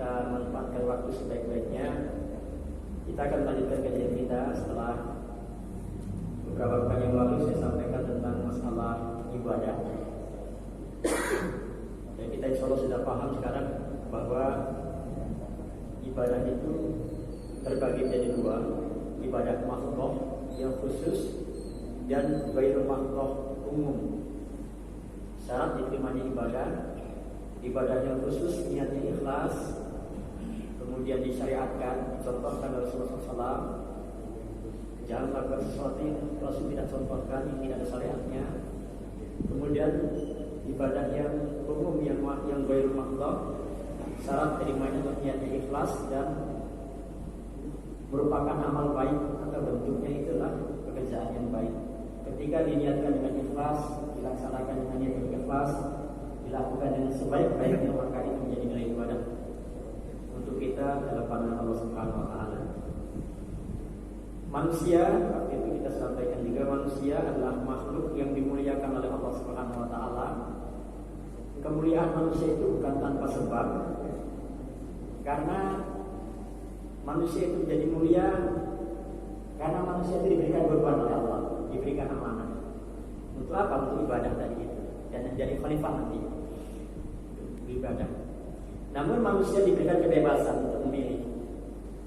kita manfaatkan waktu sebaik-baiknya. Kita akan lanjutkan kajian kita setelah beberapa pekan yang lalu saya sampaikan tentang masalah ibadah. Dan kita insya Allah sudah paham sekarang bahwa ibadah itu terbagi menjadi dua, ibadah makhluk yang khusus dan ghairul makhluk umum. Syarat diterimanya ibadah yang khusus niatnya ikhlas, kemudian disyariatkan, dicontohkan oleh Rasulullah SAW. Jangan melakukan sesuatu yang Rasul tidak contohkan, yang tidak ada syariatnya. Kemudian ibadah yang umum yang ghairul makhluk, syarat terimanya niatnya ikhlas dan merupakan amal baik atau bentuknya itulah pekerjaan yang baik. Ketika diniatkan dengan ikhlas, dilaksanakan dengan niat yang ikhlas, dilakukan dengan sebaik-baiknya, maka itu menjadi nilai ibadah untuk kita dalam pandangan Allah Subhanahu wa taala. Manusia, waktu itu kita sampaikan juga, manusia adalah makhluk yang dimuliakan oleh Allah Subhanahu wa taala. Kemuliaan manusia itu bukan tanpa sebab. Karena manusia itu menjadi mulia karena manusia itu diberikan beban oleh Allah, diberikan amanah. Untuk apa? Untuk ibadah tadi itu, dan menjadi khalifah nanti ibadah. Namun manusia diberikan kebebasan untuk memilih.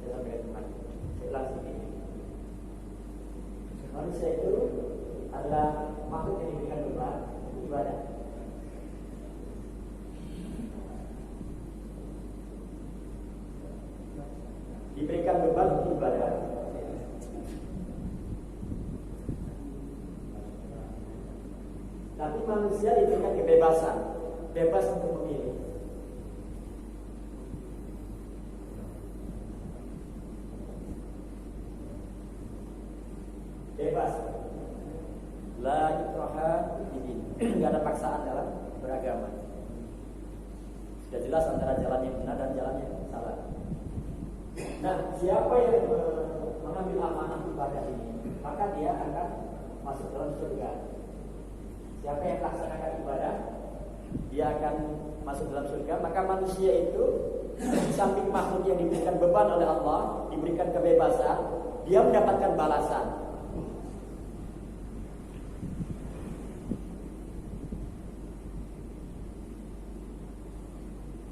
Saya sampaikan kemarin, saya ulang sedikit. Manusia itu adalah makhluk yang diberikan beban untuk ibadah. Diberikan beban untuk ibadah. Tapi manusia diberikan kebebasan, bebas untuk memilih. Bebas. La ikraha fid-din. Enggak ada paksaan dalam beragama. Sudah jelas antara jalan yang benar dan jalan yang salah. Nah, siapa yang mengambil amanah ibadah ini, maka dia akan masuk dalam surga. Siapa yang melaksanakan ibadah, dia akan masuk dalam surga. Maka manusia itu di samping makhluk yang diberikan beban oleh Allah, diberikan kebebasan, dia mendapatkan balasan.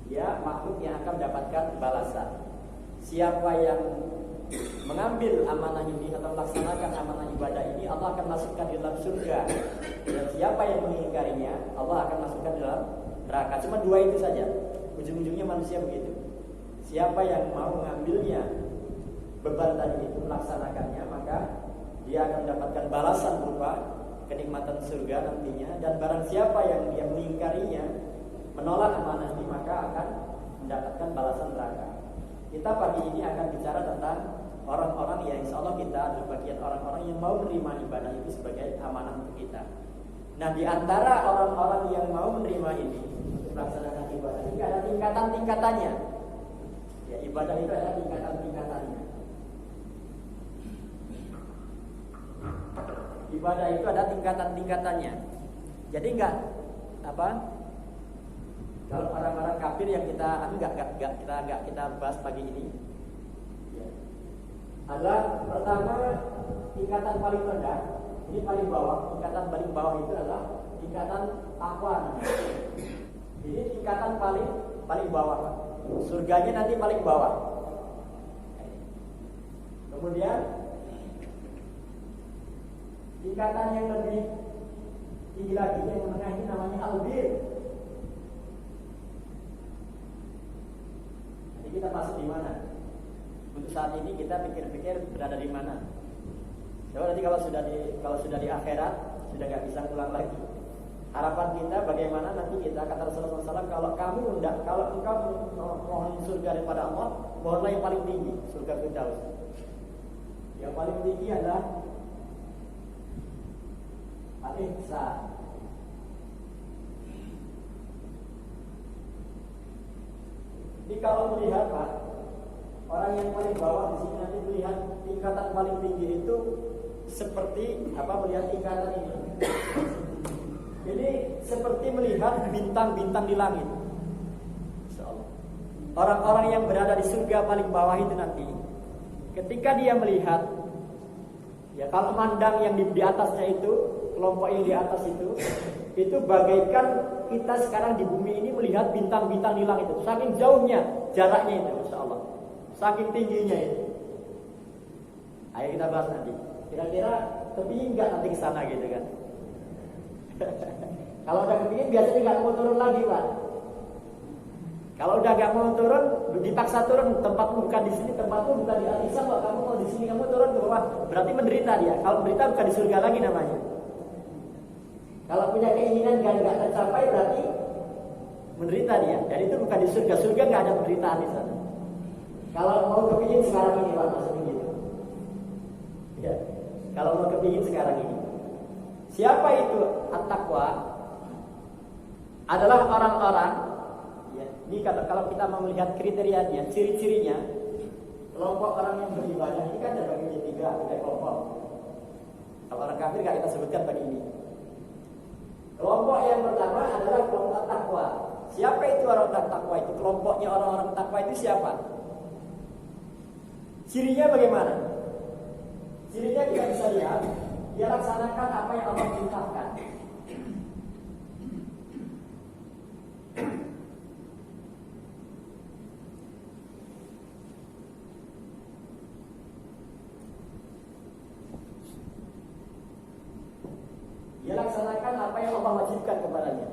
Dia makhluk yang akan mendapatkan balasan. Siapa yang mengambil amanah ini atau melaksanakan amanah ibadah ini, Allah akan masukkan di dalam surga. Dan siapa yang mengingkarinya, Allah akan masukkan di dalam neraka. Cuma dua itu saja. Ujung-ujungnya manusia begitu. Siapa yang mau mengambilnya beban tadi itu, melaksanakannya, maka dia akan mendapatkan balasan berupa kenikmatan surga nantinya. Dan barang siapa yang dia mengingkarinya, menolak amanah ini, maka akan mendapatkan balasan neraka. Kita pagi ini akan bicara tentang orang-orang yang insya Allah kita adalah bagian orang-orang yang mau menerima ibadah itu sebagai amanah untuk kita. Nah, di antara orang-orang yang mau menerima ini untuk melaksanakan ibadah ini ada tingkatan-tingkatannya. Ya, ibadah itu ada tingkatan-tingkatannya. Ibadah itu ada tingkatan-tingkatannya. Jadi enggak kalau orang-orang kafir yang kita bahas pagi ini, ya, adalah pertama tingkatan paling rendah, ini paling bawah. Tingkatan paling bawah itu adalah tingkatan takwa. Ini tingkatan paling bawah. Surganya nanti paling bawah. Kemudian tingkatan yang lebih tinggi lagi, yang menengah ini namanya albir. Kita masuk di mana? Untuk saat ini kita pikir-pikir berada di mana. Coba nanti kalau sudah di akhirat sudah nggak bisa pulang lagi. Harapan kita bagaimana nanti kita, kata Rasulullah SAW, kalau engkau mohon surga daripada Allah, mohonlah yang paling tinggi, surga Firdaus. Yang paling tinggi adalah al-ihsan. Jadi kalau melihat Pak, orang yang paling bawah di sini nanti melihat tingkatan paling tinggi itu seperti melihat tingkatan ini. Jadi seperti melihat bintang-bintang di langit. Insyaallah. orang-orang yang berada di surga paling bawah itu nanti, ketika dia melihat, ya kalau memandang yang di atasnya itu, kelompok yang di atas itu bagaikan kita sekarang di bumi ini melihat bintang-bintang hilang itu, saking jauhnya jaraknya itu, Masya Allah, saking tingginya itu. Ayo kita bahas nanti. Kira-kira kepingin nggak nanti ke sana gitu kan? Kalau udah kepingin biasanya nggak mau turun lagi Pak. Kalau udah nggak mau turun, dipaksa turun, tempatmu bukan di sini, tempatmu bukan di atas, Pak. Kamu mau di sini, kamu turun ke bawah. Berarti menderita dia. Kalau menderita bukan di surga lagi namanya. Kalau punya keinginan nggak tercapai berarti menderita dia. Jadi itu bukan di surga. Surga nggak ada penderitaan di sana. Kalau mau kepingin sekarang ini Pak, maksudnya gitu. Ya. Kalau mau kepingin sekarang ini. Siapa itu at-taqwa? Adalah orang-orang, ya, ini kalau kita mau melihat kriterianya, ciri-cirinya, kelompok orang yang beribadah ini kan ada bagi tiga kelompok. Kalau orang kafir nggak kita sebutkan bagi ini. Kelompok yang pertama adalah kelompok takwa. Siapa itu orang takwa itu? Kelompoknya orang-orang takwa itu siapa? Cirinya bagaimana? Cirinya kita bisa lihat, dia laksanakan apa yang Allah perintahkan. Dia laksanakan apa yang Allah wajibkan kepadanya.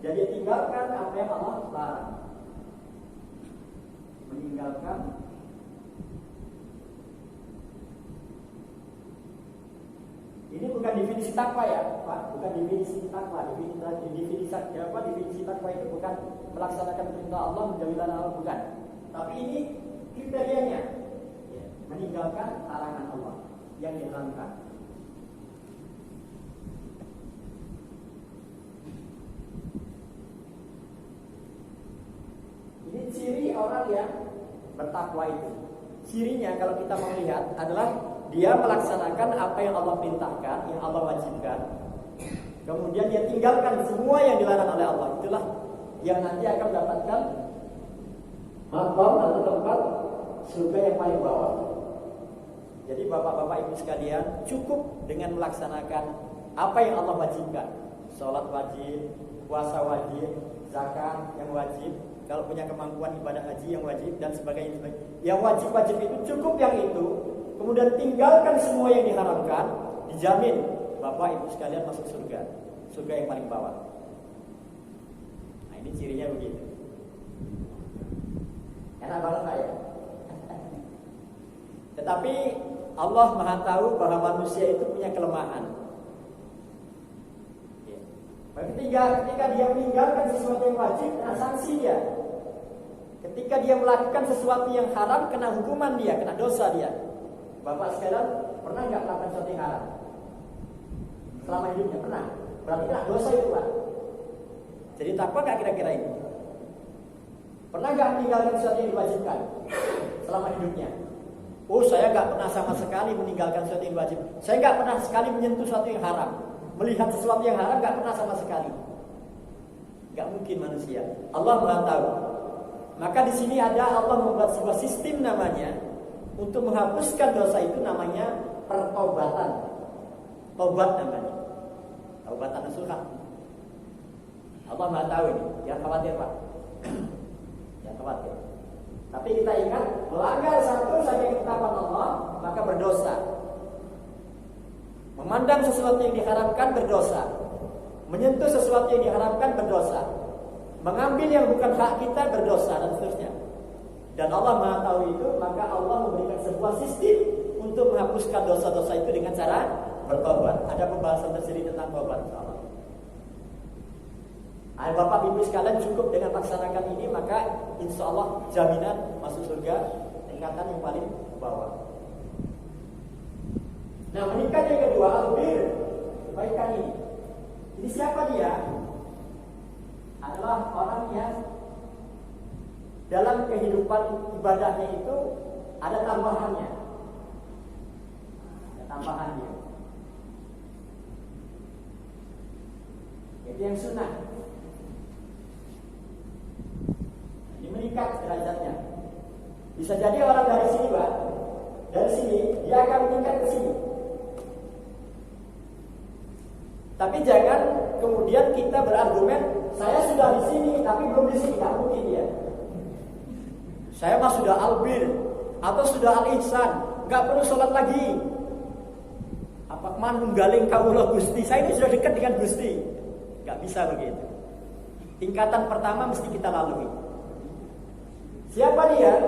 Jadi tinggalkan apa yang Allah larang. Meninggalkan ini bukan definisi takwa ya, Pak. Bukan definisi takwa. Definisi takwa itu bukan melaksanakan perintah Allah, menjauhi larangan Allah, bukan. Tapi ini kriterianya, ya, meninggalkan larangan Allah yang diharamkan. Ini ciri orang yang bertakwa itu. Cirinya kalau kita mau lihat adalah dia melaksanakan apa yang Allah perintahkan, yang Allah wajibkan. Kemudian dia tinggalkan semua yang dilarang oleh Allah. Itulah yang nanti akan mendapatkan maqam atau tempat surga yang paling bawah. Jadi bapak-bapak ibu sekalian, cukup dengan melaksanakan apa yang Allah wajibkan. Sholat wajib, puasa wajib, zakat yang wajib, kalau punya kemampuan ibadah haji yang wajib dan sebagainya. Yang wajib-wajib itu cukup yang itu. Kemudian tinggalkan semua yang diharamkan, dijamin bapak ibu sekalian masuk surga. Surga yang paling bawah. Nah ini cirinya begitu. Enak banget Pak ya. Tetapi Allah Maha tahu bahwa manusia itu punya kelemahan. Ketika dia meninggalkan sesuatu yang wajib, kena sanksi dia. Ketika dia melakukan sesuatu yang haram, kena hukuman dia, kena dosa dia. Bapak sekalian pernah nggak melakukan sesuatu yang haram? Selama hidupnya pernah. Berarti kena dosa itu Pak. Jadi takwa nggak kira-kira ini? Pernah nggak meninggalkan sesuatu yang diwajibkan selama hidupnya? Oh saya nggak pernah sama sekali meninggalkan sesuatu yang wajib. Saya nggak pernah sekali menyentuh sesuatu yang haram. Melihat sesuatu yang haram nggak pernah sama sekali. Nggak mungkin manusia. Allah Maha tahu. Maka di sini ada Allah membuat sebuah sistem namanya untuk menghapuskan dosa itu, namanya pertobatan. Tobat namanya. Taubatan nasuha. Allah Maha tahu ini. Jangan khawatir Pak. Jangan khawatir. Tapi kita ingat, melanggar satu saja ketetapan Allah, maka berdosa. Memandang sesuatu yang diharamkan berdosa. Menyentuh sesuatu yang diharamkan berdosa. Mengambil yang bukan hak kita berdosa dan seterusnya. Dan Allah Maha tahu itu, maka Allah memberikan sebuah sistem untuk menghapuskan dosa-dosa itu dengan cara bertobat. Ada pembahasan tersendiri tentang tobat insyaallah. Bapak ibu sekalian, cukup dengan laksanakan ini, maka insya Allah jaminan masuk surga tingkatan yang paling bawah. Nah, meningkat yang kedua, albir, kebaikan ini. Ini siapa dia? Adalah orang yang dalam kehidupan ibadahnya itu ada tambahannya. Ada tambahannya. Itu yang sunnah. Ini tingkat derajatnya. Bisa jadi orang dari sini, Pak, dari sini dia akan meningkat ke sini. Tapi jangan kemudian kita berargumen, saya sudah di sini tapi belum di sini, nggak mungkin ya. Saya mah sudah albir atau sudah al-ihsan, nggak perlu sholat lagi. Apa manunggaling kawula Gusti, saya ini sudah dekat dengan Gusti. Nggak bisa begitu. Tingkatan pertama mesti kita lalui. Siapa dia?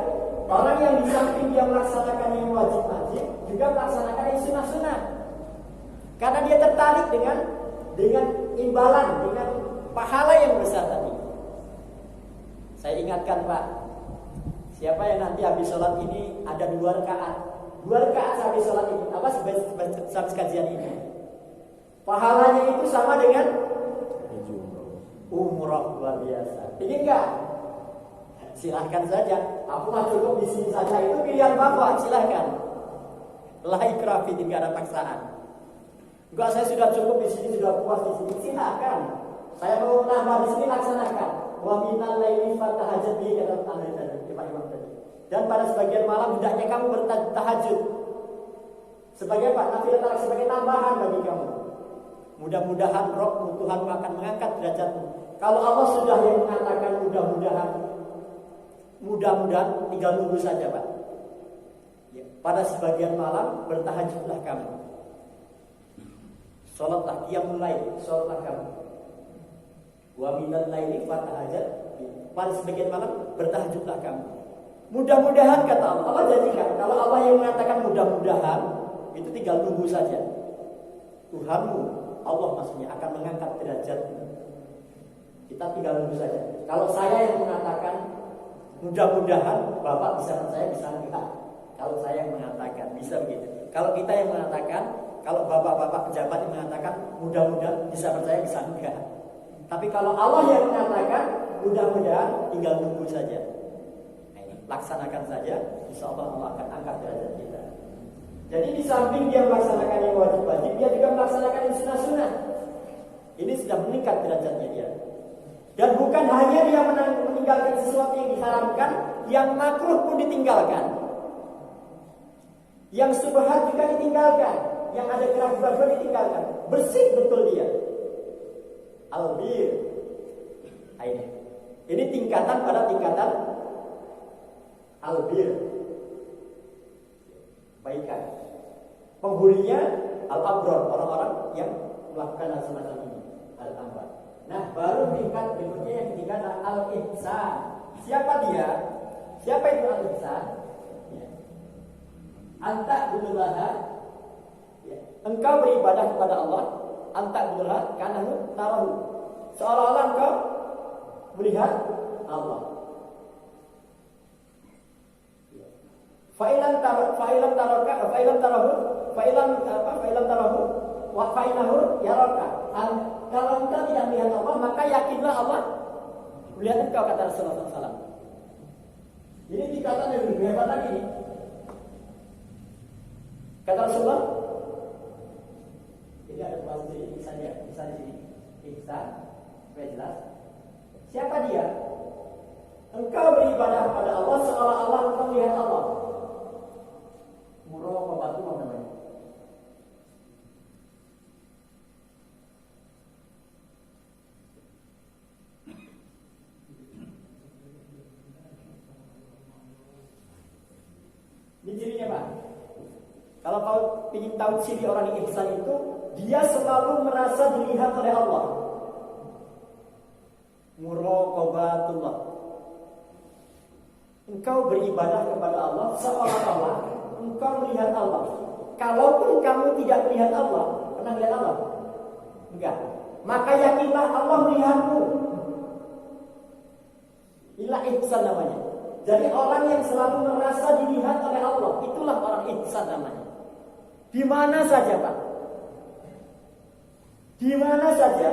Orang yang di samping dia melaksanakan yang wajib-wajib, juga melaksanakan yang sunnah-sunnah. Karena dia tertarik dengan imbalan, dengan pahala yang besar tadi. Saya ingatkan, Pak, siapa yang nanti habis sholat ini ada 2 rakaat. 2 rakaat habis sholat ini, apa habis kajian ini, pahalanya itu sama dengan umroh luar biasa. Ingin nggak? Silahkan saja. Aku mah cukup di sini saja, itu pilihan Bapak. Silahkan. La ikraha fi din, nggak ada paksaan. Enggak, saya sudah cukup di sini, sudah puas di sini. Silahkan. Saya mau nambah di sini, laksanakan. Wa minal laili fatahajjad bihi, kata Pak Imam tadi. Dan pada sebagian malam hendaknya kamu bertahajud. Sebagai apa? Nafilah, sebagai tambahan bagi kamu. Mudah-mudahan rohmu, Tuhan akan mengangkat derajatmu. Kalau Allah sudah yang mengatakan mudah-mudahan tinggal nunggu saja, Pak. Ya, pada sebagian malam bertahajudlah kamu. Sholatlah, qiyamul lail, sholatlah kamu. Wa minal laili fatahajjad. Pada sebagian malam bertahajudlah kamu. Mudah-mudahan kata Allah. Allah janjikan kalau Allah yang mengatakan mudah-mudahan, itu tinggal nunggu saja. Tuhanmu, Allah maksudnya, akan mengangkat derajatmu. Kita tinggal nunggu saja. Kalau saya yang mengatakan mudah-mudahan, Bapak bisa percaya, bisa enggak. Kalau saya yang mengatakan, bisa begitu. Kalau kita yang mengatakan, kalau bapak-bapak pejabat yang mengatakan mudah-mudahan, bisa percaya, bisa enggak. Tapi kalau Allah yang mengatakan mudah-mudahan, tinggal nunggu saja. Nah, ini, laksanakan saja, insya Allah Allah akan angkat derajat kita. Jadi di samping dia melaksanakan yang wajib-wajib, dia juga melaksanakan yang sunnah-sunnah. Ini sudah meningkat derajatnya dia. Dan bukan hanya dia meninggalkan sesuatu yang diharamkan, yang makruh pun ditinggalkan, yang subhat juga ditinggalkan, yang ada keraguan ditinggalkan. Bersih betul dia. Albir. Ini tingkatan pada tingkatan albir, baikan. Penghuninya al-abrar, orang-orang yang melakukan hal semacam ini, al-ambar. Nah, baru tingkat berikutnya yang ketiga adalah al-ihsan. Siapa dia? Siapa itu al-ihsan? Ya. Anta budullaha, ya. Engkau beribadah kepada Allah, anta budullaha kanahu tarahu. Seolah-olah engkau melihat Allah. Fa'ilam tarahu wa fa'inahu yaraka. Kalau engkau tidak melihat Allah, maka yakinlah Allah melihat engkau, kata Rasulullah SAW. Ini tingkatan yang lebih hebat lagi nih. Kata Rasulullah, ini ada bahasa ihsannya, ihsan di sini. Ihsan, supaya jelas. Siapa dia? Engkau beribadah kepada Allah seolah-olah engkau melihat Allah. Muraqabah namanya. Ini cirinya, Pak. Kalau kau ingin tahu ciri orang yang ihsan itu, dia selalu merasa dilihat oleh Allah. Muraqabatullah. Engkau beribadah kepada Allah seolah-olah engkau melihat Allah. Kalaupun kamu tidak melihat Allah, pernah melihat Allah? Enggak. Maka yakinlah Allah melihatmu. Inilah ihsan namanya. Jadi orang yang selalu merasa dilihat oleh Allah, itulah orang ihsan namanya. Di mana saja, Pak? Di mana saja,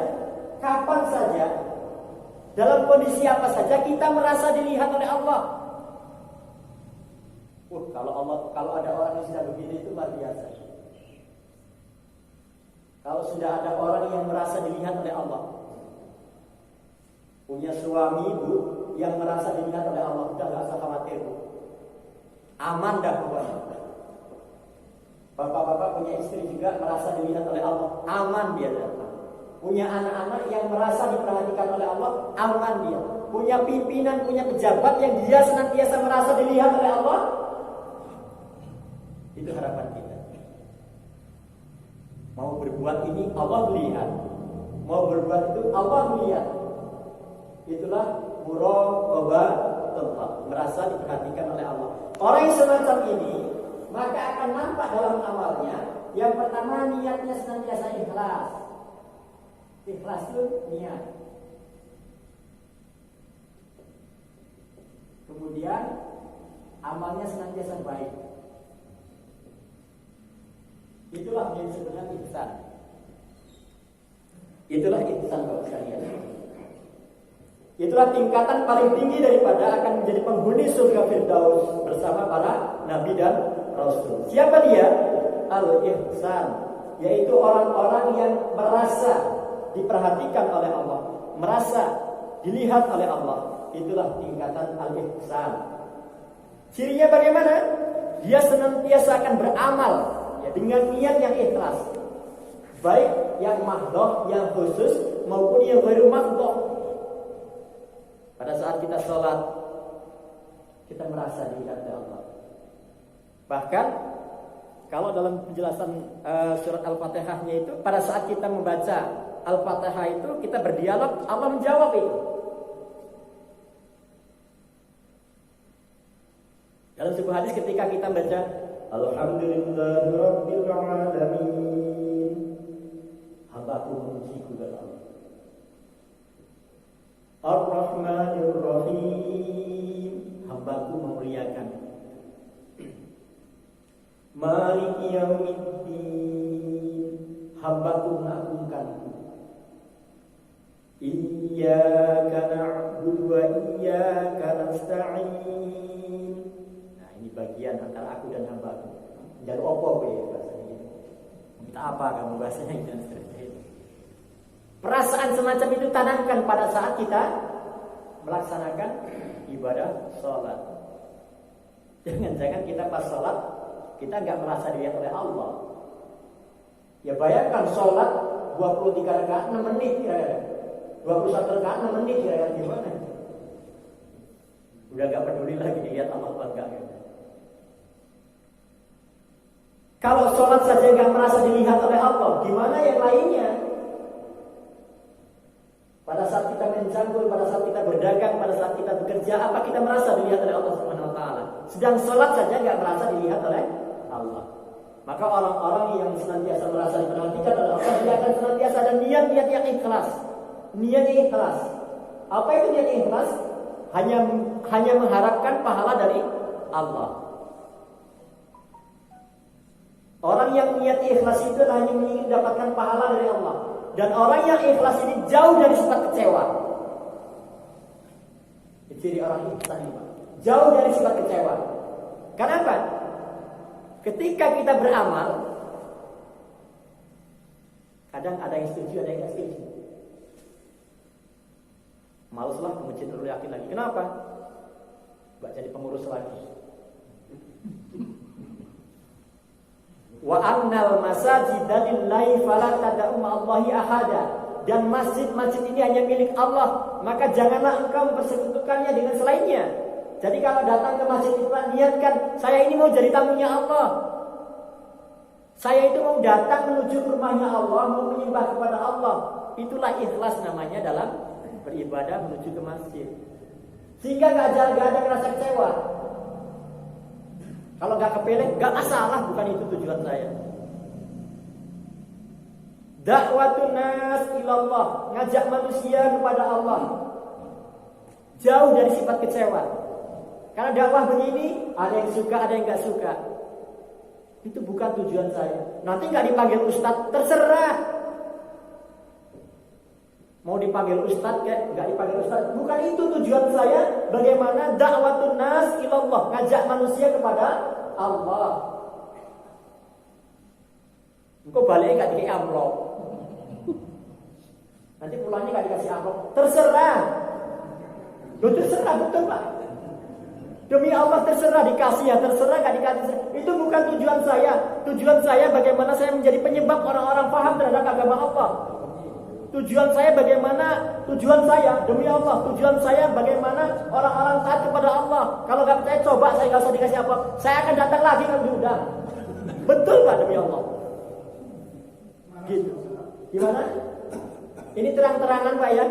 kapan saja, dalam kondisi apa saja kita merasa dilihat oleh Allah. Kalau ada orang yang sudah begini itu luar biasa. Kalau sudah ada orang yang merasa dilihat oleh Allah, Punya suami bu yang merasa dilihat oleh Allah, udah gak usah khawatir bu, aman dah pokoknya. Bapak-bapak punya istri juga merasa dilihat oleh Allah, aman dia dah. Punya anak-anak yang merasa diperhatikan oleh Allah, aman dia. Punya pimpinan, punya pejabat yang dia senantiasa merasa dilihat oleh Allah, itu harapan kita. Mau berbuat ini Allah melihat, mau berbuat itu Allah melihat. Itulah muraqabah, merasa diperhatikan oleh Allah. Orang yang semacam ini maka akan nampak dalam amalnya. Yang pertama, niatnya senantiasa ikhlas. Ikhlas itu niat. Kemudian amalnya senantiasa baik. Itulah yang sebenarnya ihsan. Itulah ihsan Bapak sekalian. Itulah tingkatan paling tinggi daripada akan menjadi penghuni surga Firdaus bersama para nabi dan rasul. Siapa dia? Al-ihsan, yaitu orang-orang yang merasa diperhatikan oleh Allah, merasa dilihat oleh Allah. Itulah tingkatan al-ihsan. Cirinya bagaimana? Dia senantiasa akan beramal ya, dengan niat yang ikhlas, baik yang mahdoh, yang khusus maupun yang ghairu mahdoh. Pada saat kita sholat, kita merasa dilihat oleh Allah. Bahkan kalau dalam penjelasan surat Al-Fatihahnya itu, pada saat kita membaca Al-Fatihah itu kita berdialog, Allah menjawab itu. Dalam sebuah hadis ketika kita baca Alhamdulillahirabbil alamin, hambaku memuji kepada Allah. Ar-Rahmanir Rahim, hambaku memuliakan. Maliki yaumiddin, hambaku mengagungkanku. Iyyaka na'budu wa iyyaka nasta'in. Nah, ini bagian antara aku dan hambaku. Jangan opo ya bahasanya gitu. Minta apa kamu bahasanya gitu. Perasaan semacam itu tanamkan pada saat kita melaksanakan ibadah sholat. Jangan-jangan kita pas sholat kita nggak merasa dilihat oleh Allah. Ya bayangkan sholat 23 rakaat 6 menit ya, 21 rakaat 6 menit ya, gimana? Udah nggak peduli lagi dilihat Allah apa enggak ya. Kalau sholat saja nggak merasa dilihat oleh Allah, gimana yang lainnya? Pada saat kita mencangkul, pada saat kita berdagang, pada saat kita bekerja, apa kita merasa dilihat oleh Allah Subhanahu wa taala? Sedang sholat saja nggak merasa dilihat oleh Allah. Maka orang-orang yang senantiasa merasa diperhatikan oleh Allah, dia akan senantiasa ada niat-niat yang ikhlas. Niat yang ikhlas. Apa itu niat yang ikhlas? Hanya mengharapkan pahala dari Allah. Orang yang niat ikhlas itu hanya ingin mendapatkan pahala dari Allah. Dan orang yang ikhlas ini jauh dari sifat kecewa. Ciri orang ikhlas ini, Pak. Jauh dari sifat kecewa. Kenapa? Ketika kita beramal, kadang ada yang setuju, ada yang tidak setuju. Malaslah ke masjid dulu, yakin lagi. Kenapa? Gak jadi pengurus lagi. Wa annal masajida lillahi fala tad'u ma'allahi ahada. Dan masjid-masjid ini hanya milik Allah, maka janganlah engkau mempersekutukannya dengan selainnya. Jadi kalau datang ke masjid itu niatkan, saya ini mau jadi tamunya Allah. Saya itu mau datang menuju ke rumahnya Allah, mau menyembah kepada Allah. Itulah ikhlas namanya dalam beribadah menuju ke masjid. Sehingga gak ada rasa kecewa. Kalau gak kepilih, gak masalah, bukan itu tujuan saya. Da'watun nas ilallah, ngajak manusia kepada Allah. Jauh dari sifat kecewa. Karena dakwah begini, ada yang suka, ada yang gak suka. Itu bukan tujuan saya. Nanti gak dipanggil ustadz, terserah. Mau dipanggil ustadz kayak gak dipanggil ustadz, bukan itu tujuan saya. Bagaimana da'watun nas ilallah, ngajak manusia kepada Allah. Engkau baliknya gak dikasih amplop, nanti pulangnya gak dikasih amplop, terserah. Terserah, betul Pak. Demi Allah terserah, dikasih ya terserah, gak dikasih. Itu bukan tujuan saya. Tujuan saya bagaimana saya menjadi penyebab orang-orang paham terhadap agama Allah. Tujuan saya demi Allah. Tujuan saya bagaimana orang-orang taat kepada Allah. Kalau gak percaya coba, saya gak usah dikasih apa. Saya akan datang lagi kalau diundang. Betul Pak, demi Allah. Gitu. Gimana? Ini terang-terangan Pak ya.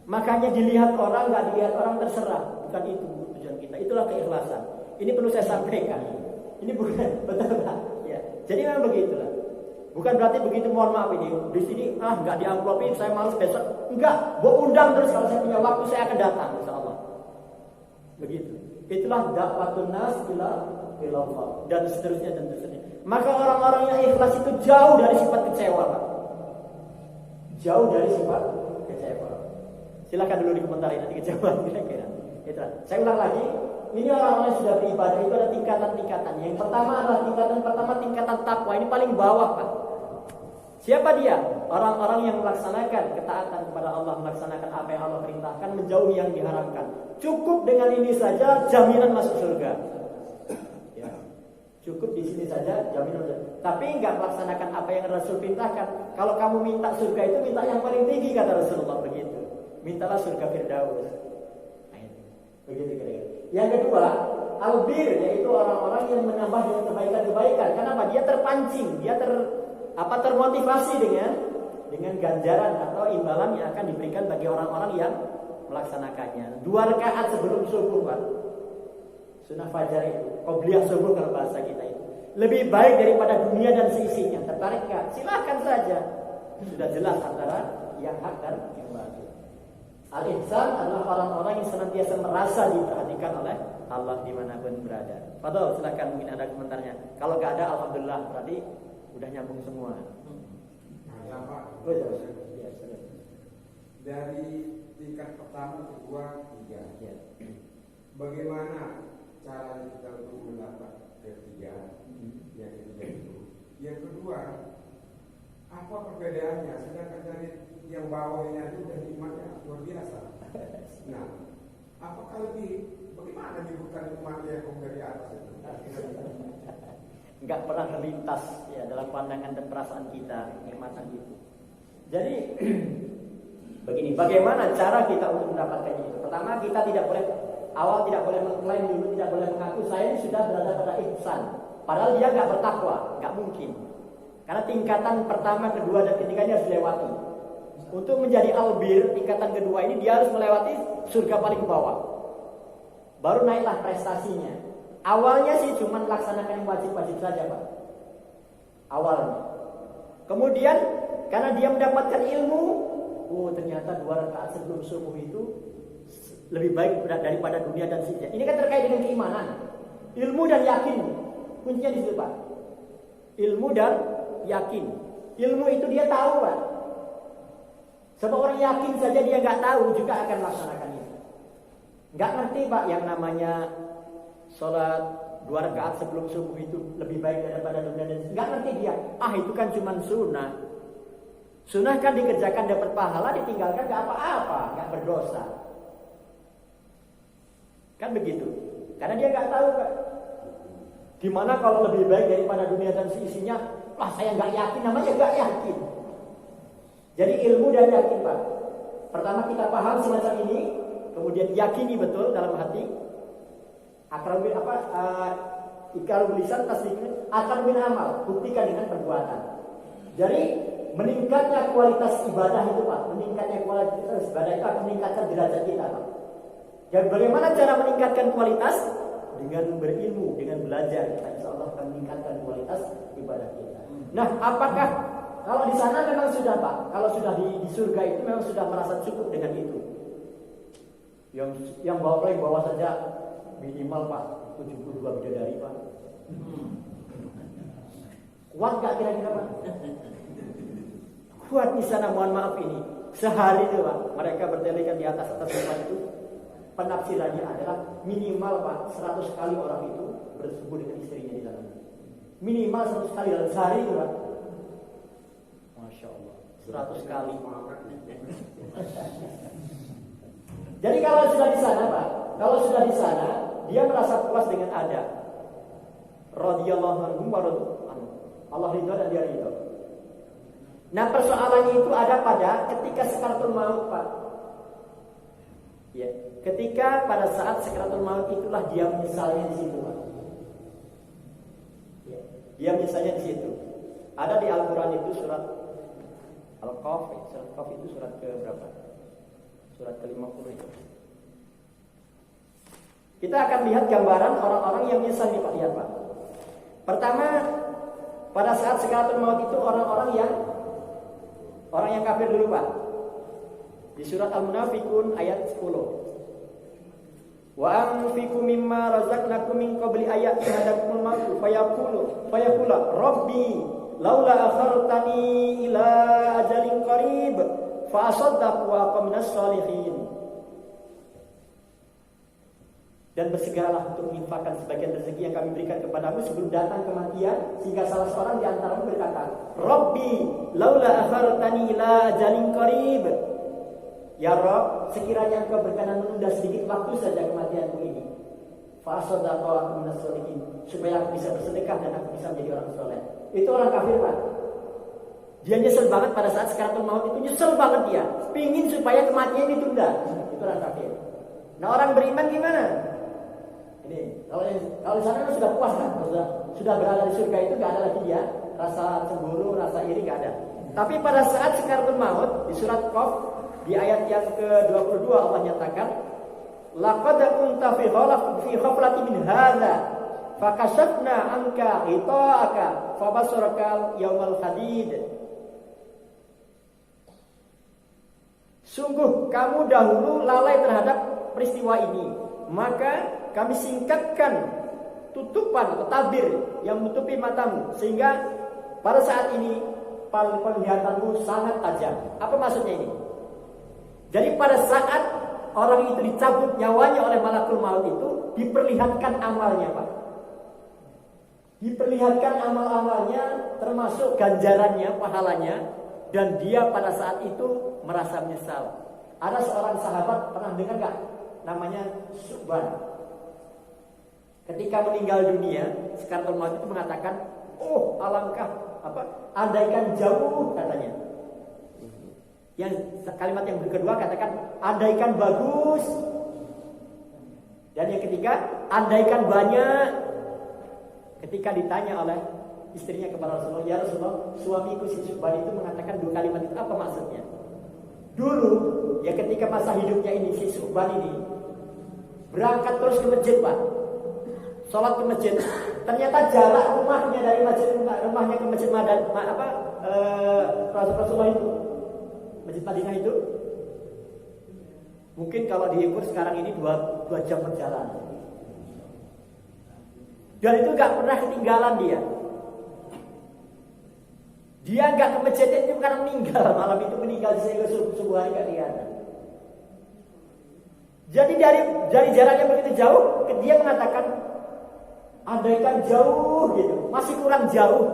Makanya dilihat orang, gak dilihat orang terserah. Bukan itu tujuan kita. Itulah keikhlasan. Ini perlu saya sampaikan. Ini bukan betul Pak. Ya. Jadi memang begitulah. Bukan berarti begitu, mohon maaf ini. Di sini nggak diamplopin, saya malas besok. Enggak, gua undang terus kalau saya punya waktu saya akan datang insyaallah. Begitu. Itulah dakwatun nas ila Allah dan seterusnya. Maka orang-orang yang ikhlas itu jauh dari sifat kecewa, Pak. Jauh dari sifat kecewa. Silakan dulu dikomentari nanti kecewa kira-kira. Itulah. Saya ulang lagi. Ini orang-orang yang sudah beribadah itu ada tingkatan-tingkatan. Yang pertama adalah tingkatan takwa. Ini paling bawah, Pak. Siapa dia? Orang-orang yang melaksanakan ketaatan kepada Allah, melaksanakan apa yang Allah perintahkan, menjauhi yang diharamkan. Cukup dengan ini saja jaminan masuk surga. Ya. Cukup di sini saja jaminan. Tapi enggak melaksanakan apa yang Rasul perintahkan. Kalau kamu minta surga itu minta yang paling tinggi kata Rasulullah begitu. Mintalah surga Firdaus. Begitu kira-kira. Yang kedua, albir, yaitu orang-orang yang menambah dengan kebaikan-kebaikan. Kenapa? Dia terpancing, dia termotivasi dengan ganjaran atau imbalan yang akan diberikan bagi orang-orang yang melaksanakannya. 2 rakaat sebelum subuh, Pak. Sunnah fajar itu, qobliyah subuh kalau bahasa kita itu. Lebih baik daripada dunia dan seisinya. Tertarik enggak? Silakan saja. Sudah jelas antara yang hak dan yang batil. Al-ihsan adalah orang-orang yang senantiasa merasa diperhatikan oleh Allah dimanapun berada. Fadol, silakan mungkin ada komentarnya. Kalau nggak ada, alhamdulillah berarti udah nyambung semua. Ya Pak. Ya, dari tingkat pertama, kedua, ketiga. Ya. Bagaimana cara kita untuk mendapat ketiga? Yang ketiga itu. Yang kedua, apa perbedaannya? Sedangkan dari yang bawahnya itu udah nikmatnya luar biasa. Nah, apakah bagaimana menyebutkan nikmatnya yang dari atas itu? Enggak pernah terlintas ya dalam pandangan dan perasaan kita nikmatan itu. Jadi begini, bagaimana cara kita untuk mendapatkannya itu? Pertama, kita tidak boleh mengklaim dulu, tidak boleh mengaku saya ini sudah berada pada ihsan. Padahal dia nggak bertakwa, nggak mungkin. Karena tingkatan pertama, kedua, dan ketiganya harus dilewati. Untuk menjadi albir, tingkatan kedua ini dia harus melewati surga paling bawah. Baru naiklah prestasinya. Awalnya sih cuma melaksanakan yang wajib-wajib saja, Pak. Awalnya. Kemudian karena dia mendapatkan ilmu, ternyata 2 rakaat sebelum subuh itu lebih baik daripada dunia dan seisinya. Ini kan terkait dengan keimanan. Ilmu dan yakin. Kuncinya di situ, Pak. Ilmu dan yakin. Ilmu itu dia tahu, Pak. Sebab orang yakin saja dia nggak tahu juga akan melaksanakannya. Nggak ngerti, Pak, yang namanya sholat 2 rakaat sebelum subuh itu lebih baik daripada dunia dan nggak ngerti dia. Itu kan cuma sunnah. Sunnah kan dikerjakan dapat pahala, ditinggalkan nggak apa-apa, nggak berdosa. Kan begitu. Karena dia nggak tahu, Pak. Gimana kalau lebih baik daripada dunia dan seisinya? Saya nggak yakin, namanya nggak yakin. Jadi ilmu dan yakin, Pak. Pertama kita paham semacam ini, kemudian yakini betul dalam hati. Iqrarul lisan, tasdiqun, akan min amal, buktikan dengan perbuatan. Jadi meningkatnya kualitas ibadah itu, Pak. Meningkatnya kualitas ibadah itu akan meningkatkan derajat kita, Pak. Dan bagaimana cara meningkatkan kualitas? Dengan berilmu, dengan belajar, kita insya Allah akan meningkatkan kualitas ibadah kita. Nah, apakah kalau di sana memang sudah, Pak? Kalau sudah di surga itu memang sudah merasa cukup dengan itu. Yang bawa saja minimal, Pak, 72 bidadari, Pak. Kuat gak kira-kira, Pak? Kuat di sana, mohon maaf ini. Sehari itu, Pak, mereka bertelekan di atas tempat itu. Penafsirannya adalah minimal, Pak, 100 kali orang itu bersetubuh dengan istrinya di dalam. Minimal 100 kali dalam sehari itu, Pak. Masya Allah, 100 kali. Jadi kalau sudah di sana, Pak, kalau sudah di sana, dia merasa puas dengan ada. Radhiyallahu anhum wa radu anhu. Allah ridho dan dia ridho. Nah, persoalannya itu ada pada ketika sakaratul maut, Pak. Ya, ketika pada saat sakaratul maut itulah dia menyesalnya di situ, Pak. Ya, dia menyesalnya di situ. Ada di Al-Qur'an itu surat Al-Qaf, surat Qaf itu surat ke berapa? Surat ke-50 itu. Kita akan lihat gambaran orang-orang yang menyesal nih, Pak. Lihat, Pak. Pertama, pada saat sakaratul maut itu orang yang kafir dulu, Pak. Di surat Al-Munafiqun ayat 10. Wa anfiqu mimma razaqnakum min qabli ayati hadakumul maut fayaqulu rabbi laula akhartani ila ajalin qarib fa asaddaq wa aqim minas sholihin. Dan bersegeralah untuk menginfakkan sebagian rezeki yang kami berikan kepadamu sebelum datang kematian, sehingga salah seorang di antaramu berkata, Rabbi laula akhartani ila ajalin qarib. Ya Rabb, sekiranya engkau berkenan menunda sedikit waktu saja kematianku ini. Fa asaddaqa wa aqim minas sholihin, supaya aku bisa bersedekah dan aku bisa menjadi orang soleh. Itu orang kafir, Pak. Dia nyesel banget pada saat sakaratul maut itu, nyesel banget dia. Pingin supaya kematian ditunda. Itu orang kafir. Nah, orang beriman gimana? Ini kalau di sana sudah puas kan, sudah berada di surga itu, nggak ada lagi dia rasa cemburu, rasa iri, nggak ada. Tapi pada saat sakaratul maut di surat Qaf di ayat yang ke-22 Allah nyatakan, laqad kunta fi ghaflatin min hadza fakashafna anka ghita'aka fabasaraka yaumal hadid. Sungguh kamu dahulu lalai terhadap peristiwa ini, maka kami singkatkan tutupan atau tabir yang menutupi matamu, sehingga pada saat ini penglihatanmu sangat tajam. Apa maksudnya ini? Jadi pada saat orang itu dicabut nyawanya oleh malakul maut itu, diperlihatkan amalnya, Pak. Diperlihatkan amal-amalnya, termasuk ganjarannya, pahalanya, dan dia pada saat itu merasa menyesal. Ada seorang sahabat, pernah dengar gak? Namanya Subban. Ketika meninggal dunia, sakaratul maut itu mengatakan, oh alangkah, andaikan jauh, katanya. Yang kalimat yang kedua katakan, andaikan bagus. Dan yang ketiga, andaikan banyak. Ketika ditanya oleh istrinya kepada Rasulullah, ya Rasulullah, suamiku si Subban itu mengatakan dua kalimat itu, apa maksudnya? Dulu, ya ketika masa hidupnya ini, si Subban ini berangkat terus ke masjid, Pak. Sholat ke masjid. Ternyata jarak rumahnya dari rumahnya ke masjid Rasulullah itu, Masjid Madinah itu, mungkin kalau diukur sekarang ini 2 jam perjalanan. Dan itu gak pernah ketinggalan dia. Dia gak ke masjid itu karena meninggal. Malam itu meninggal sehingga subuh hari gak kelihatan. Jadi dari jarak yang begitu jauh, dia mengatakan, andaikan jauh gitu, masih kurang jauh.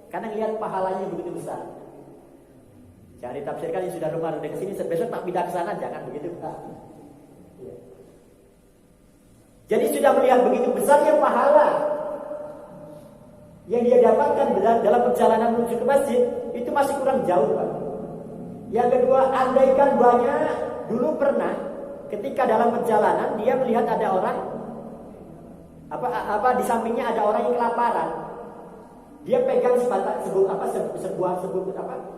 Karena lihat pahalanya begitu besar. Jangan ditafsirkan yang sudah rumah udah kesini, besok tak pindah ke sana, jangan begitu, Pak. Ya. Jadi sudah melihat begitu besarnya pahala yang dia dapatkan dalam perjalanan menuju ke masjid, itu masih kurang jauh, Pak. Yang kedua, andaikan banyak, dulu pernah ketika dalam perjalanan dia melihat ada orang di sampingnya ada orang yang kelaparan. Dia pegang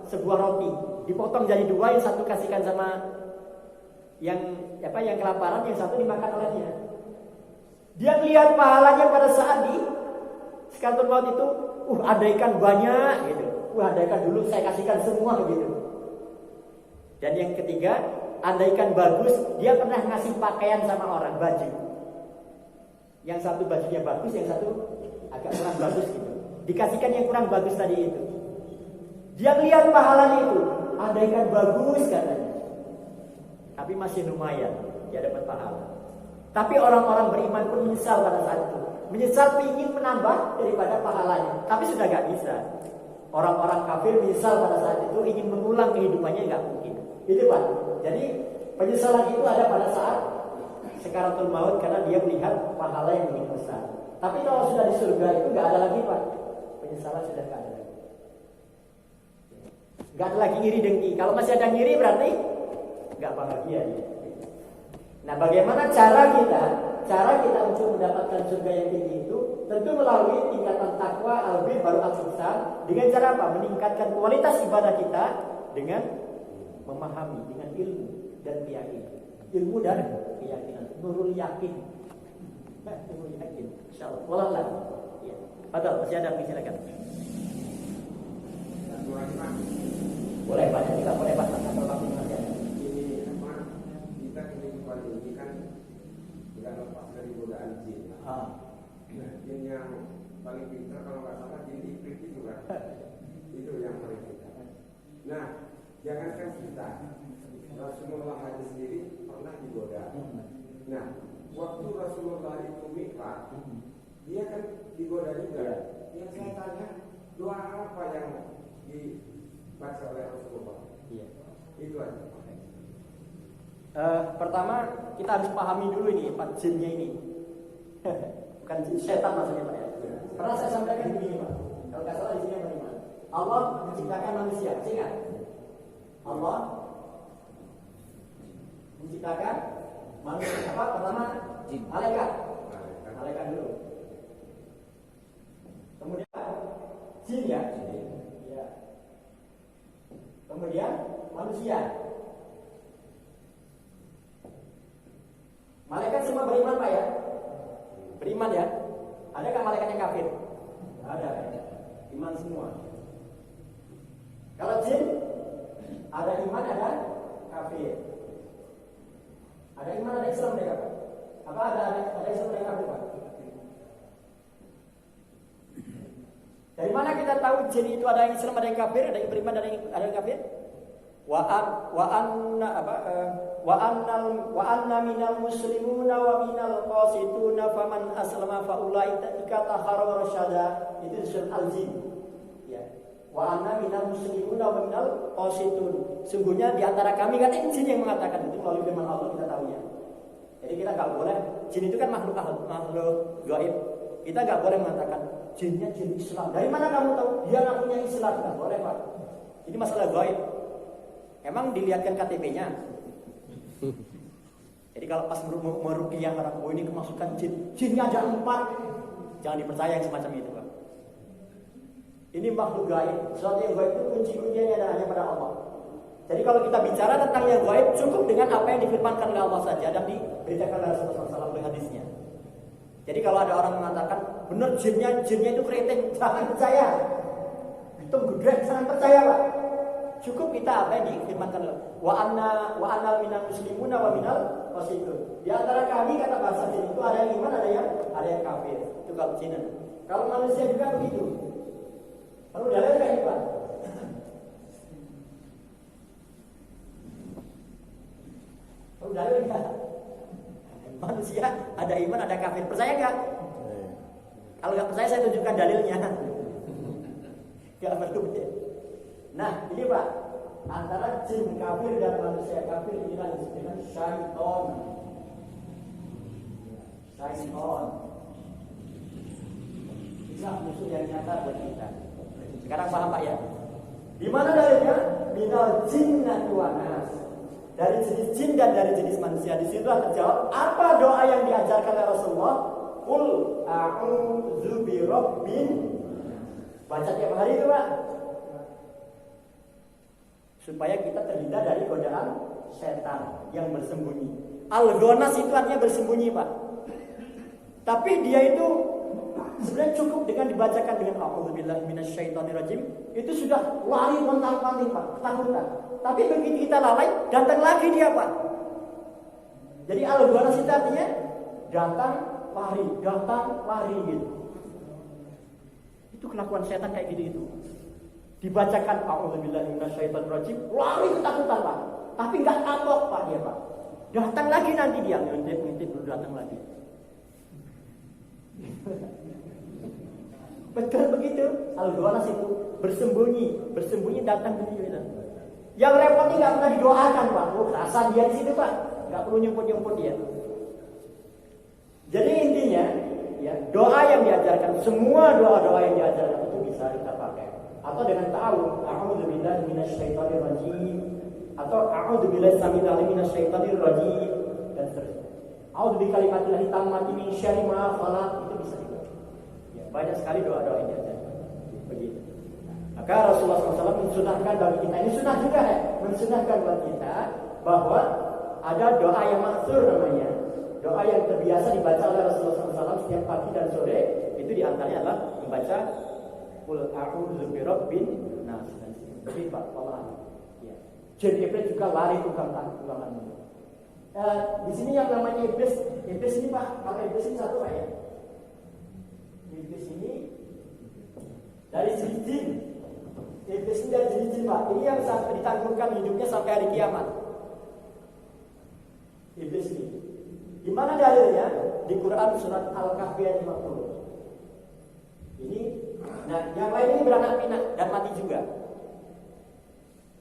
sebuah roti, dipotong jadi 2, yang satu kasihkan sama yang kelaparan, yang satu dimakan olehnya. Dia melihat pahalanya pada saat di sakaratul maut itu, andaikan banyak gitu. Andaikan dulu saya kasihkan semua gitu. Dan yang ketiga, andaikan bagus, dia pernah ngasih pakaian sama orang, baju. Yang satu bajunya bagus, yang satu agak kurang bagus gitu. Dikasihkan yang kurang bagus tadi itu. Dia lihat pahalanya itu, andaikan bagus katanya. Tapi masih lumayan, dia dapat pahala. Tapi orang-orang beriman pun menyesal pada saat itu. Menyesal ingin menambah daripada pahalanya, tapi sudah gak bisa. Orang-orang kafir menyesal pada saat itu, ingin mengulang kehidupannya gak mungkin. Itu Pak. Jadi Penyesalan itu ada pada saat sekaratul maut karena dia melihat pahala yang begitu besar. Tapi kalau sudah di surga itu nggak ada lagi Pak. Penyesalan sudah nggak ada lagi. Nggak ada lagi iri dengki. Kalau masih ada iri berarti nggak bahagia dia. Nah, bagaimana cara kita? Cara kita untuk mendapatkan surga yang tinggi itu tentu melalui tingkatan takwa, al-bir, baru al-ihsan. Dengan cara apa? Meningkatkan kualitas ibadah kita dengan memahami, dengan ilmu dan keyakinan. Ilmu dan keyakinan. Nurul yakin. Nurul yakin. Insyaallah. Wallah. Ya. Padahal masih ada silakan. Boleh banyak juga boleh bahas tentang waktu nanti ada. Ini apa? Kita kehidupan ini kan tidak lepas dari godaan jin. Nah, jin yang paling pintar kalau nggak salah jin iblis itu kan. Itu yang paling pintar. Nah, jangankan kita, Rasulullah haji sendiri pernah digoda. Nah, waktu Rasulullah itu mi'raj, dia kan digoda juga. Yang saya tanya, doa apa yang dibaca oleh Rasulullah? Iya. Itu aja. Pertama kita harus pahami dulu ini Pak, jinnya ini. Bukan jin setan maksudnya Pak ya. Pernah saya sampaikan begini Pak. Kalau nggak salah di sini bagaimana? Allah menciptakan manusia, ingat? Allah menciptakan manusia apa? Pertama jin, malaikat. Malaikat dulu. Kemudian jin ya. Ya. Kemudian manusia. Malaikat semua beriman Pak ya? Beriman ya? Ada nggak malaikat yang kafir? Ada. Iman semua. Kalau jin ada iman, ada kafir. Ada iman, ada Islam mereka Pak. Apa ada Islam mereka kafir Pak? Dari mana kita tahu jin itu ada yang Islam, ada yang kafir, ada yang beriman, ada yang kafir? Wa anna minal muslimuna wa minal qasituna faman aslama fa ulaika taharraw rasyada. Itu surah Al-Jin. Ya. Wa anna minal muslimuna wa minal qasitun. Sungguhnya di antara kami kan jin yang mengatakan itu melalui firman Allah kita tahu ya. Jadi kita enggak boleh, jin itu kan makhluk gaib. Kita enggak boleh mengatakan jinnya jin Islam. Dari mana kamu tahu? Dia ngakunya Islam. Enggak boleh, Pak. Ini masalah gaib. Emang dilihatkan KTP-nya. Jadi kalau pas meruqyah orang, oh ini kemasukan jin, jinnya ada 4. Jangan dipercaya yang semacam itu, Pak. Ini makhluk gaib. Sesuatu yang gaib itu kunci-kuncinya hanya pada Allah. Jadi kalau kita bicara tentang yang gaib, cukup dengan apa yang difirmankan oleh Allah saja dan diberitakan oleh Rasulullah SAW oleh hadisnya. Jadi kalau ada orang mengatakan benar jinnya itu keriting, jangan percaya. Itu gede, jangan percaya, Pak. Cukup kita apa yang difirmankan wa anna minal muslimuna wa minal qasitun. Di antara kami kata bahasa jin itu ada yang iman, ada yang kafir. Itu kalau jin. Kalau manusia juga begitu. Kalau dalil kayak Pak. Kalau dalil enggak. Manusia ada iman, ada kafir. Percaya enggak? Kalau enggak percaya saya tunjukkan dalilnya. Enggak perlu. Nah, ini Pak, antara jin kafir dan manusia kafir inilah disebut dengan syaiton. Syaiton. Inilah musuh yang nyata buat kita. Sekarang paham Pak ya? Di mana dalilnya? Minal jinnati wan nas. Dari jenis jin dan dari jenis manusia. Di situlah terjawab apa doa yang diajarkan oleh Rasulullah? Qul a'udzu birabbin. Baca tiap hari itu Pak. Supaya kita terhindar dari godaan setan yang bersembunyi. Al-ghanas itu artinya bersembunyi, Pak. Tapi dia itu sebenarnya cukup dengan dibacakan dengan a'udzubillahi minasyaitonirrajim, itu sudah lari lontang-lanting, Pak, ketakutan. Tapi begitu kita lalai, datang lagi dia, Pak. Jadi al-ghanas itu artinya datang lari gitu. Itu kelakuan setan kayak gitu itu. Dibacakan a'udzubillahi minasyaitonirrajim, lari ketakutan, Pak. Tapi enggak kapok, Pak, dia, Pak. Datang lagi nanti dia ngintip dulu datang lagi. Betul begitu. Al-ghanas itu bersembunyi datang begitu. Yang repotnya nggak pernah didoakan Pak. Rasa dia di situ Pak, nggak perlu nyumput dia. Jadi intinya, ya doa yang diajarkan, semua doa-doa yang diajarkan itu bisa kita pakai. Atau dengan ta'awudz, a'udzubillahi minasyaitonir rajim, atau a'udzubillahi samil alim minasyaitonir rajim, dan seterusnya. A'udzu bikalimatillahi tammati min syarri ma khalaq, itu bisa juga. Ya, banyak sekali doa-doa yang diajarkan. Begitu. Maka Rasulullah SAW mensunahkan bagi kita, ini sunnah juga ya, mensunahkan buat kita bahwa ada doa yang maksur namanya. Doa yang terbiasa dibaca oleh Rasulullah SAW setiap pagi dan sore, itu diantaranya adalah membaca Qul a'udzu birabbin nas. Begitu Pak, Allah. Ya. Jadi iblis juga lari tunggangan. Di sini yang namanya iblis ini Pak, kalau iblis ini satu Pak ya. Iblis ini dari segi jin. Iblis ini dari segi jin Pak. Ini yang sampai ditangguhkan hidupnya sampai hari kiamat. Iblis ini. Di mana dalilnya? Di Quran surat Al-Kahfi ayat 50. Ini, nah yang lain ini beranak pinak dan mati juga.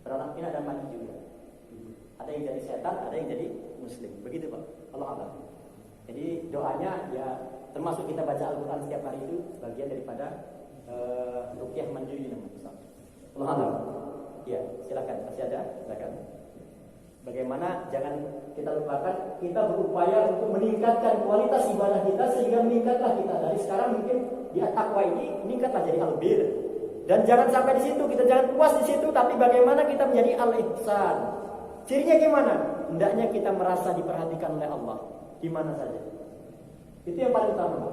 Beranak pinak dan mati juga. Ada yang jadi setan, ada yang jadi muslim. Begitu Pak. Allah Allah. Jadi doanya ya termasuk kita baca Al-Quran setiap hari itu bagian daripada ruqyah mandiri namanya. Allah Allah. Ya, silakan. Masih ada? Silakan. Bagaimana jangan kita lupakan, kita berupaya untuk meningkatkan kualitas ibadah kita sehingga meningkatlah kita dari sekarang mungkin di takwa ini meningkatlah jadi al-bir. Dan jangan sampai di situ, kita jangan puas di situ, tapi bagaimana kita menjadi al-ihsan. Cirinya gimana? Hendaknya kita merasa diperhatikan oleh Allah di mana saja. Itu yang paling utama.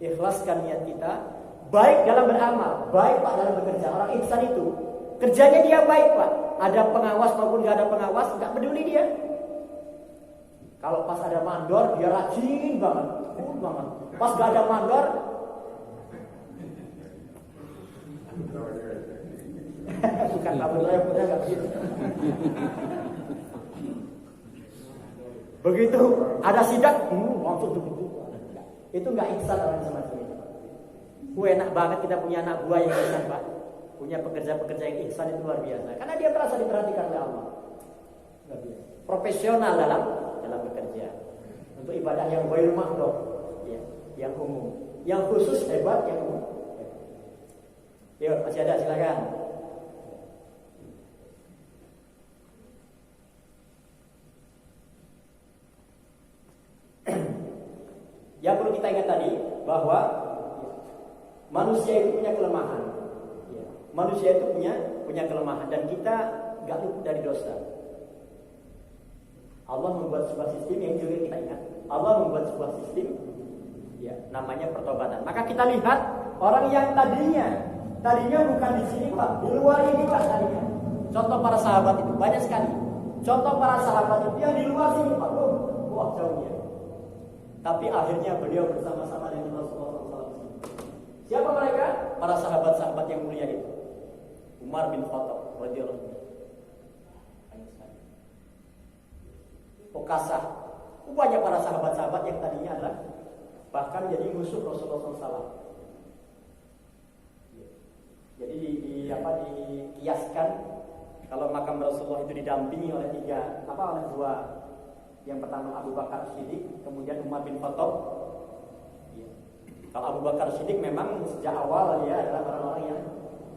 Ikhlaskan niat kita, baik dalam beramal, baik Pak dalam bekerja. Orang ihsan itu kerjanya dia baik Pak. Ada pengawas maupun nggak ada pengawas, nggak peduli dia. Kalau pas ada mandor, dia rajin banget, banget. Pas nggak ada mandor, bukan kabur saya punya nggak begitu. Begitu ada sidak, langsung duduk. Itu nggak ihsan orang semacam itu. Enak banget kita punya anak buah yang ihsan Pak. Punya pekerja-pekerja yang ihsan itu luar biasa. Karena dia merasa diperhatikan oleh Allah. Profesional dalam bekerja. Untuk ibadah yang ghair mahdhur, ya, yang umum. Yang khusus hebat, yang umum. Yuk, masih ada, silakan. Yang perlu kita ingat tadi bahwa manusia itu punya kelemahan. Manusia itu punya kelemahan dan kita nggak luput dari dosa. Allah membuat sebuah sistem yang juga kita ingat. Allah membuat sebuah sistem, ya, namanya pertobatan. Maka kita lihat orang yang tadinya bukan di sini Pak, di luar ini Pak tadinya. Contoh para sahabat itu banyak sekali. Contoh para sahabat itu yang di luar sini Pak, wah jauhnya. Tapi akhirnya beliau bersama-sama dengan Rasulullah SAW. Siapa mereka? Para sahabat-sahabat yang mulia itu. Umar bin Khattab radhiyallahu anhu. Ukasah. Banyak para sahabat-sahabat yang tadinya adalah bahkan jadi musuh Rasulullah SAW. Jadi dikiaskan kalau makam Rasulullah itu didampingi oleh oleh dua. Yang pertama Abu Bakar Siddiq, kemudian Umar bin Khattab. Kalau Abu Bakar Siddiq memang sejak awal dia adalah orang-orang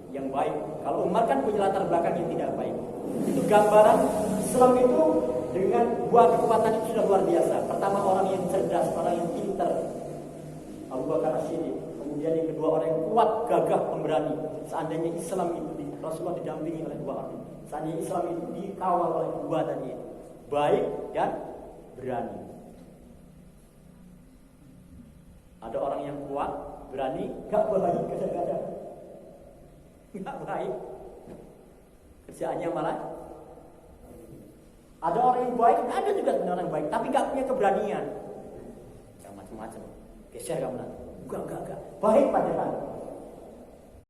yang baik. Kalau Umar kan punya latar belakang yang tidak baik. Itu gambaran Islam itu dengan dua kekuatan itu sudah luar biasa. Pertama orang yang cerdas, orang yang pintar, Abu Bakar Siddiq. Kemudian yang kedua orang yang kuat, gagah, pemberani. Seandainya Islam itu Rasulullah didampingi oleh dua orang. Seandainya Islam itu dikawal oleh dua tadi, baik dan berani. Ada orang yang kuat, berani, gak baik kadang-kadang. Gak baik. Kerjaannya malah. Ada orang yang baik, ada juga sebenarnya orang baik, tapi gak punya keberanian. Yang macam-macam. Geser kamu nanti. Enggak. Baik padahal.